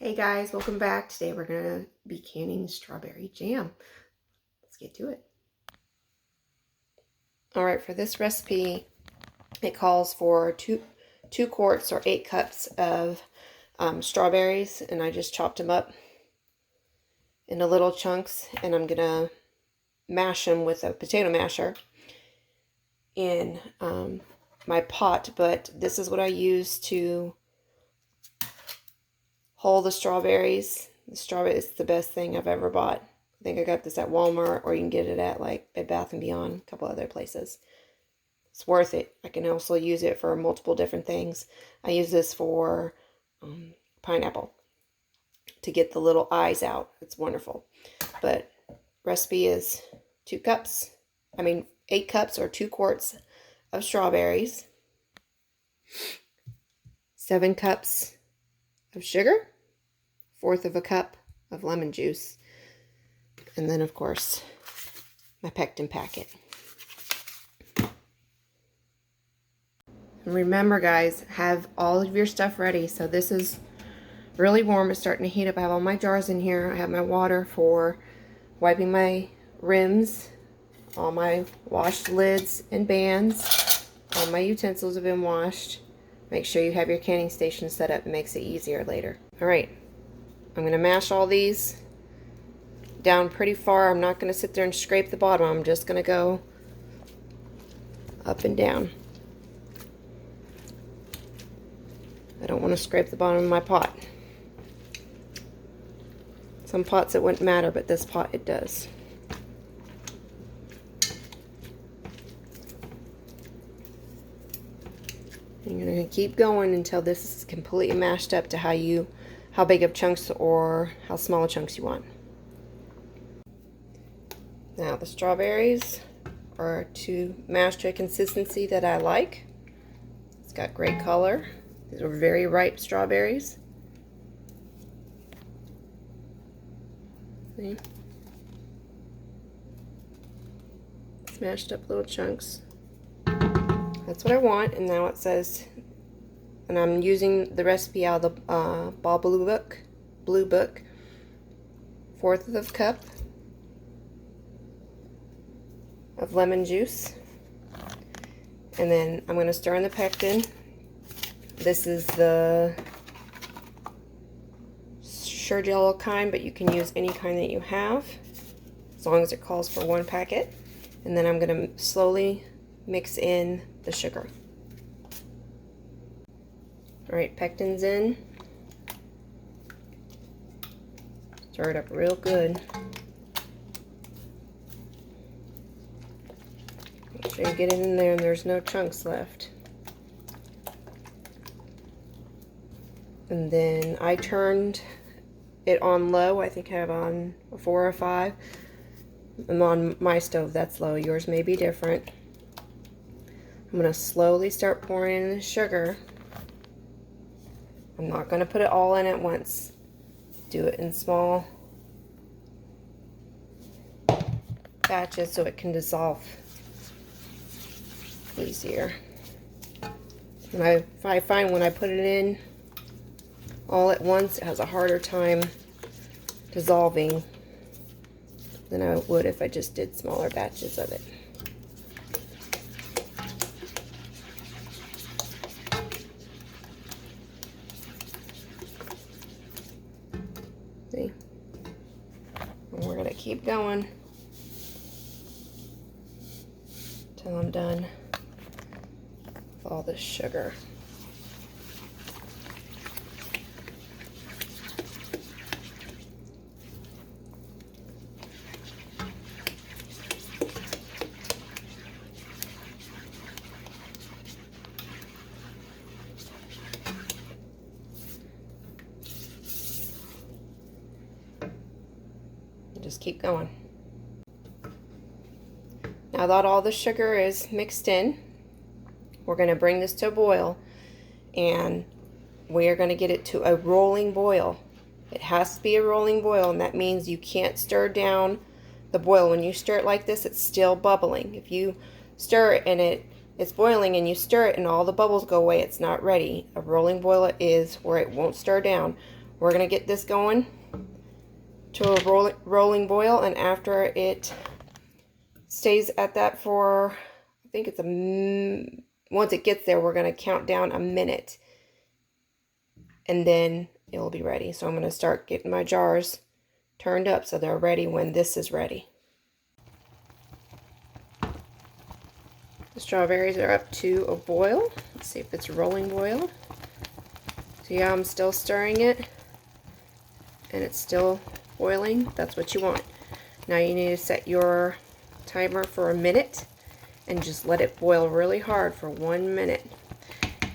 Hey guys, welcome back. Today we're going to be canning strawberry jam. Let's get to it. All right, for this recipe, it calls for two quarts or 8 cups of strawberries, and I just chopped them up into little chunks, and I'm going to mash them with a potato masher in my pot, but this is what I use to hull the strawberries. The strawberry is the best thing I've ever bought. I think I got this at Walmart, or you can get it at like Bed Bath & Beyond, a couple other places. It's worth it. I can also use it for multiple different things. I use this for pineapple to get the little eyes out. It's wonderful. But recipe is 8 cups or 2 quarts of strawberries, 7 cups of sugar, 1/4 of a cup of lemon juice, and then of course my pectin packet. And remember guys, have all of your stuff ready. So this is really warm. It's starting to heat up. I have all my jars in here. I have my water for wiping my rims, all my washed lids and bands. All my utensils have been washed. Make sure you have your canning station set up. It makes it easier later. All right, I'm going to mash all these down pretty far. I'm not going to sit there and scrape the bottom. I'm just going to go up and down. I don't want to scrape the bottom of my pot. Some pots it wouldn't matter, but this pot it does. And you're going to keep going until this is completely mashed up to how big of chunks or how small chunks you want. Now the strawberries are to mash to a consistency that I like. It's got great color. These are very ripe strawberries. See? Smashed up little chunks. That's what I want. And now it says, and I'm using the recipe out of the Ball Blue Book, 1/4 of a cup of lemon juice. And then I'm going to stir in the pectin. This is the Sure-Jell kind, but you can use any kind that you have, as long as it calls for 1 packet. And then I'm going to slowly mix in the sugar. Alright, pectin's in. Stir it up real good. Make sure you get it in there and there's no chunks left. And then I turned it on low. I think I have on a 4 or 5. I'm on my stove, that's low. Yours may be different. I'm going to slowly start pouring in the sugar. I'm not going to put it all in at once. Do it in small batches so it can dissolve easier. And I find when I put it in all at once, it has a harder time dissolving than I would if I just did smaller batches of it. See? And we're going to keep going till I'm done with all this sugar. Just keep going. Now that all the sugar is mixed in, we're going to bring this to a boil, and we are going to get it to a rolling boil. It has to be a rolling boil, and that means you can't stir down the boil. When you stir it like this, it's still bubbling. If you stir it and it's boiling and you stir it and all the bubbles go away, it's not ready. A rolling boil is where it won't stir down. We're going to get this going to a rolling boil, and after it stays at that for, I think it's once it gets there, we're going to count down a minute, and then it will be ready. So I'm going to start getting my jars turned up so they're ready when this is ready. The strawberries are up to a boil. Let's see if it's rolling boil. So yeah, I'm still stirring it, and it's still boiling. That's what you want. Now you need to set your timer for a minute and just let it boil really hard for 1 minute.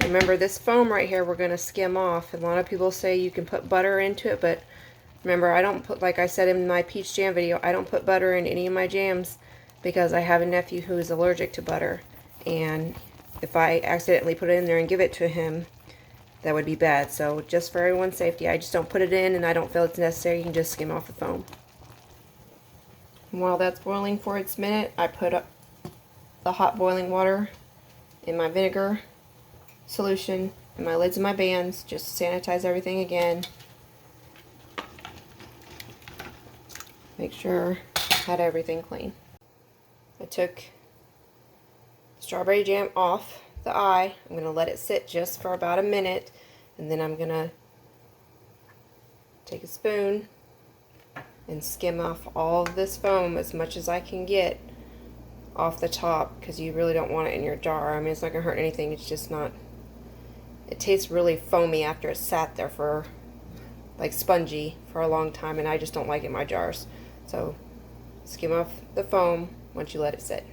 Remember, this foam right here we're going to skim off. A lot of people say you can put butter into it, but remember, I don't put, like I said in my peach jam video, I don't put butter in any of my jams because I have a nephew who is allergic to butter, and if I accidentally put it in there and give it to him, that would be bad. So just for everyone's safety, I just don't put it in, and I don't feel it's necessary. You can just skim off the foam. And while that's boiling for its minute, I put up the hot boiling water in my vinegar solution and my lids and my bands, just to sanitize everything again. Make sure I had everything clean. I took strawberry jam off the eye. I'm going to let it sit just for about a minute, and then I'm going to take a spoon and skim off all of this foam as much as I can get off the top, because you really don't want it in your jar. I mean, it's not going to hurt anything. It's just not, it tastes really foamy after it's sat there for, like spongy, for a long time, and I just don't like it in my jars. So skim off the foam once you let it sit.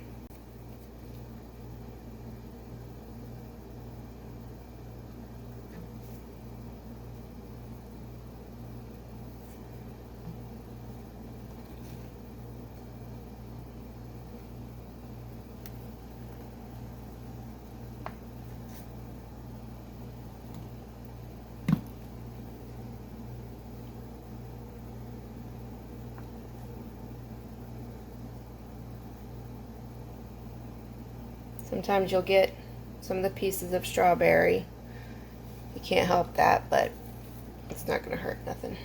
Sometimes you'll get some of the pieces of strawberry. You can't help that, but it's not going to hurt nothing.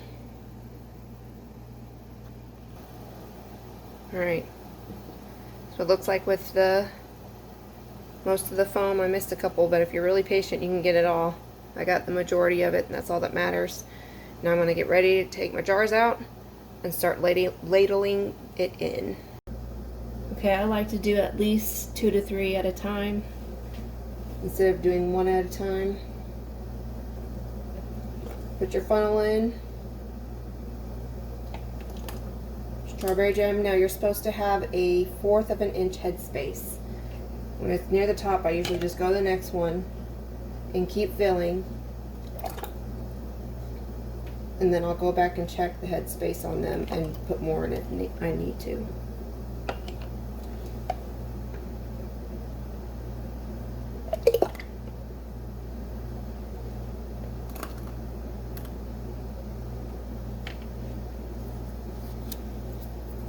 Alright, so it looks like with the most of the foam, I missed a couple, but if you're really patient, you can get it all. I got the majority of it, and that's all that matters. Now I'm going to get ready to take my jars out and start ladling it in. Okay, I like to do at least 2 to 3 at a time instead of doing 1 at a time. Put your funnel in. Strawberry jam. Now you're supposed to have a 1/4 of an inch headspace. When it's near the top, I usually just go to the next one and keep filling. And then I'll go back and check the headspace on them and put more in if I need to.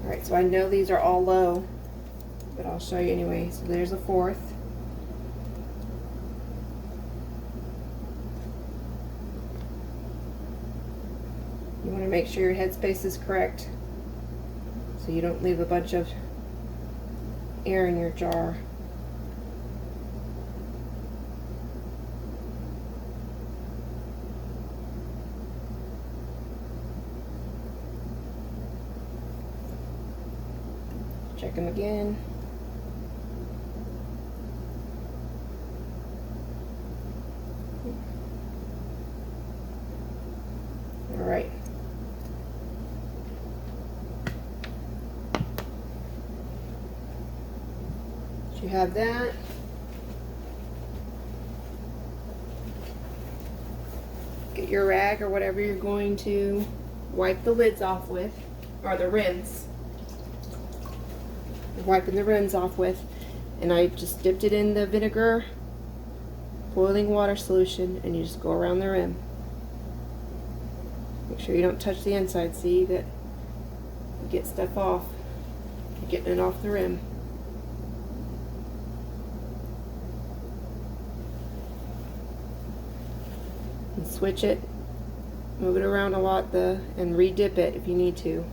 Alright, so I know these are all low, but I'll show you anyway. So there's a 1/4. You want to make sure your headspace is correct so you don't leave a bunch of air in your jar. Check them again. All right. So you have that. Get your rag or whatever you're going to wipe the lids off with, or the rims. Wiping the rims off with, and I just dipped it in the vinegar boiling water solution, and you just go around the rim. Make sure you don't touch the inside. See that you get stuff off. You're getting it off the rim. And switch it Move it around a lot and re-dip it if you need to.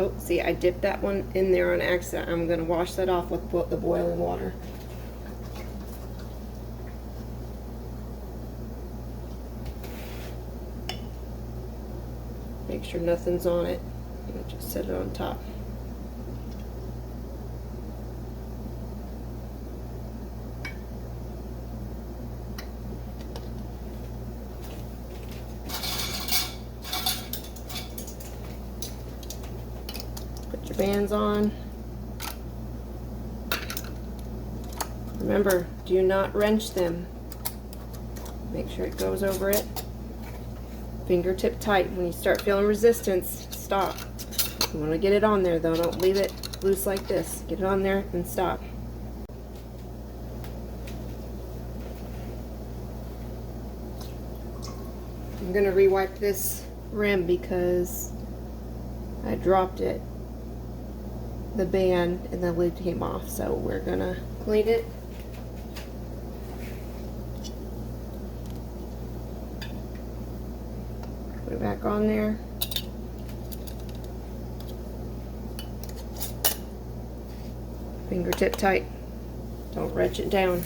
Oh, see, I dipped that one in there on accident. I'm going to wash that off with the boiling water. Make sure nothing's on it. And just set it on top. Put your bands on. Remember, do not wrench them. Make sure it goes over it. Fingertip tight. When you start feeling resistance, stop. You want to get it on there though. Don't leave it loose like this. Get it on there and stop. I'm going to re-wipe this rim because I dropped it, the band, and the lid came off. So we're going to clean it. Put it back on there. Fingertip tight. Don't wrench it down.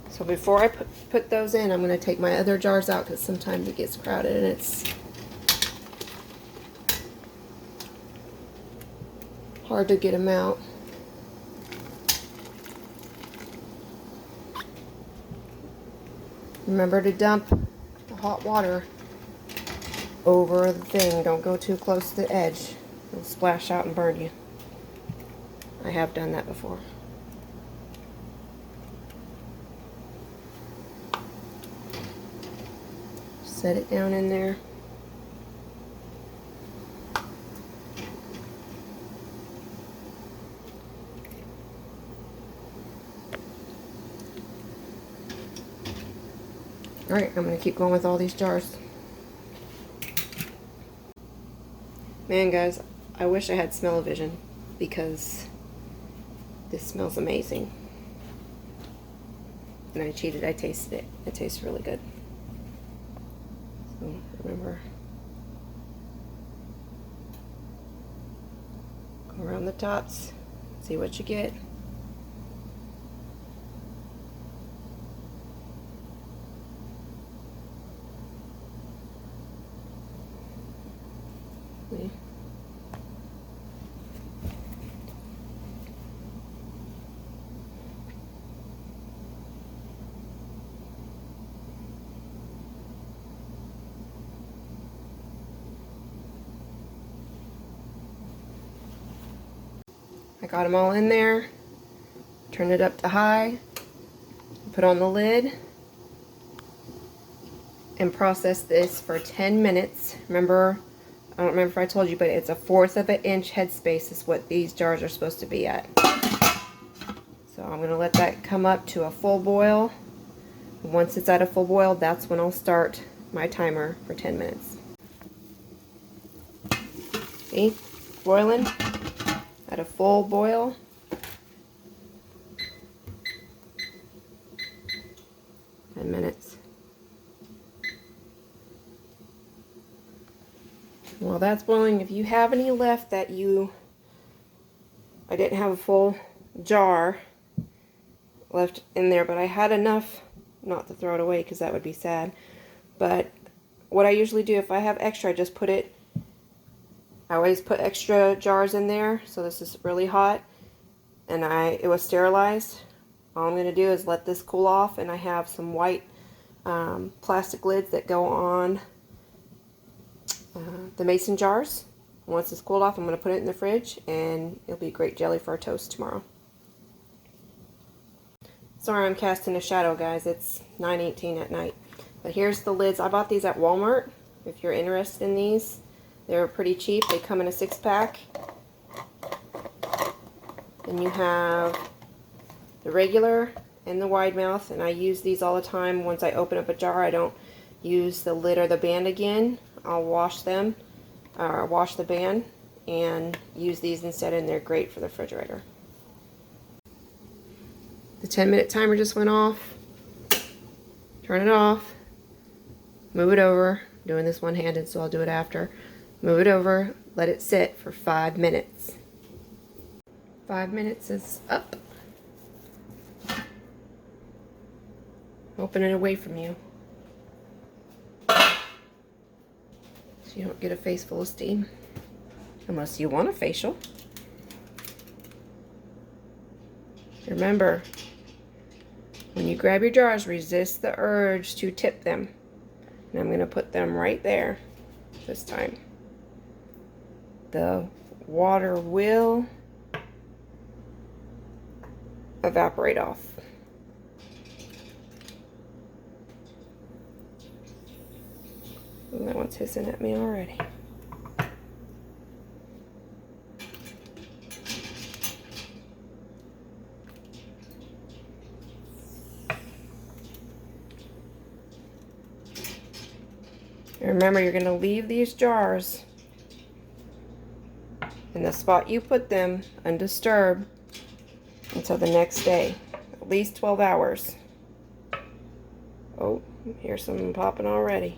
So before I put those in, I'm going to take my other jars out because sometimes it gets crowded and it's hard to get them out. Remember to dump the hot water over the thing. Don't go too close to the edge. It'll splash out and burn you. I have done that before. Set it down in there. Alright, I'm going to keep going with all these jars. Man, guys, I wish I had smell-o-vision because this smells amazing. And I cheated, I tasted it. It tastes really good. So remember, go around the tops, see what you get. See? I got them all in there. Turn it up to high. Put on the lid. And process this for 10 minutes. Remember, I don't remember if I told you, but it's 1/4 of an inch headspace is what these jars are supposed to be at. So I'm going to let that come up to a full boil. Once it's at a full boil, that's when I'll start my timer for 10 minutes. See? Boiling at a full boil. Minutes. While that's boiling, if you have any left that I didn't have a full jar left in there, but I had enough not to throw it away because that would be sad. But what I usually do, if I have extra, I just put it, I always put extra jars in there. So this is really hot and it was sterilized. All I'm going to do is let this cool off, and I have some white plastic lids that go on the mason jars. Once it's cooled off, I'm going to put it in the fridge, and it'll be great jelly for our toast tomorrow. Sorry I'm casting a shadow, guys. It's 9:18 at night. But here's the lids. I bought these at Walmart. If you're interested in these, they're pretty cheap. They come in a 6-pack. And you have the regular and the wide mouth, and I use these all the time. Once I open up a jar, I don't use the lid or the band again. I'll wash them, or wash the band, and use these instead, and they're great for the refrigerator. The 10-minute timer just went off. Turn it off. Move it over. I'm doing this one-handed, so I'll do it after. Move it over. Let it sit for 5 minutes. 5 minutes is up. Open it away from you, so you don't get a face full of steam, unless you want a facial. Remember, when you grab your jars, resist the urge to tip them. And I'm going to put them right there this time. The water will evaporate off. And that one's hissing at me already. And remember, you're going to leave these jars in the spot you put them undisturbed until the next day, at least 12 hours. Oh, here's some popping already.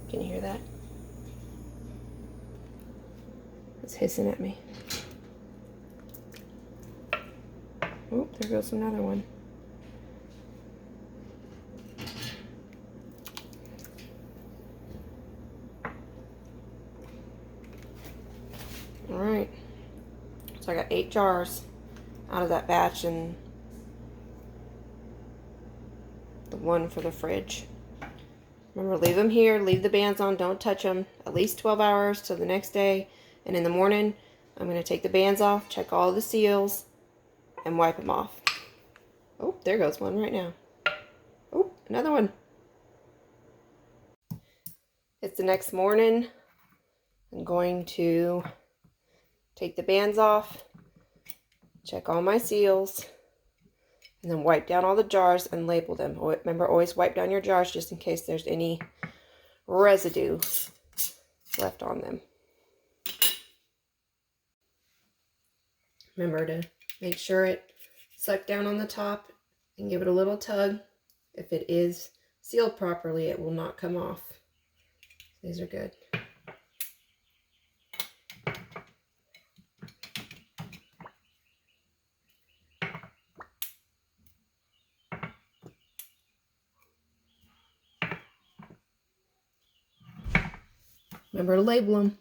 Can you hear that? It's hissing at me. Oh, there goes another one. All right. So I got 8 jars out of that batch and the one for the fridge. Remember, leave them here, leave the bands on, don't touch them, at least 12 hours till the next day. And in the morning, I'm going to take the bands off, check all the seals, and wipe them off. Oh, there goes one right now. Oh, another one. It's the next morning. I'm going to take the bands off, check all my seals, and then wipe down all the jars and label them. Remember, always wipe down your jars just in case there's any residue left on them. Remember to make sure it suck down on the top and give it a little tug. If it is sealed properly, it will not come off. These are good. Remember to label them.